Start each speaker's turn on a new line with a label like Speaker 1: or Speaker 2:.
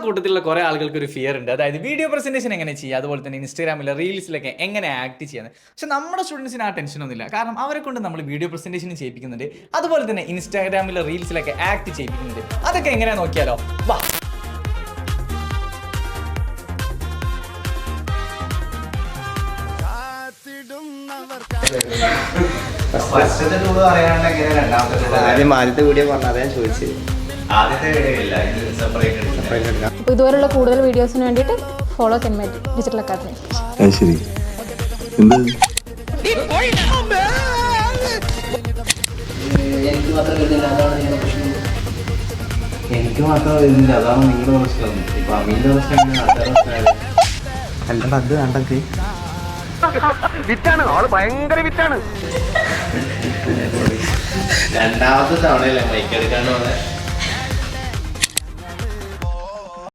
Speaker 1: കൂട്ടത്തിലുള്ള കുറേ ആളുകൾക്ക് ഒരു ഫിയർ ഉണ്ട്, അതായത് വീഡിയോ പ്രസന്റേഷൻ എങ്ങനെ ചെയ്യുക, അതുപോലെ തന്നെ ഇൻസ്റ്റാഗ്രാമിലെ റീൽസിലൊക്കെ എങ്ങനെ ആക്ട് ചെയ്യുന്നത്. പക്ഷെ നമ്മുടെ സ്റ്റുഡൻസിന് ആ ടെൻഷനൊന്നുമില്ല, കാരണം അവരെ കൊണ്ട് നമ്മൾ വീഡിയോ പ്രസന്റേഷൻ ചെയ്യിപ്പിക്കുന്നുണ്ട്, അതുപോലെ തന്നെ ഇൻസ്റ്റാഗ്രാമിലെ റീൽസിലൊക്കെ ആക്ട് ചെയ്യിപ്പിക്കുന്നുണ്ട്. അതൊക്കെ എങ്ങനെയാ നോക്കിയാലോ, വാ.
Speaker 2: ആദ്യത്തെ വീഡിയോ പറഞ്ഞാൽ ഞാൻ ചോദിച്ചത്.
Speaker 3: അപ്പോൾ ഇതുപോലുള്ള കൂടുതൽ വീഡിയോസിന് വേണ്ടിയിട്ട് ഫോളോ കെൻമാറ്റ് ഡിജിറ്റൽ അക്കാദമി.
Speaker 4: ശരി.
Speaker 2: എനിക്ക് മാത്രം വരുന്നില്ല, അതാണ് നിങ്ങളുടെ പ്രശ്നം. ഇപ്പൊ അമീന്റെ പ്രശ്നം അല്ലാണ്ട് അത് കണ്ടക്ക് വിറ്റാണ്, ആള് ഭയങ്കര വിറ്റാണ്. രണ്ടാമത്തെ തവണയല്ലേ മൈക്ക് എടുക്കാണ്ട്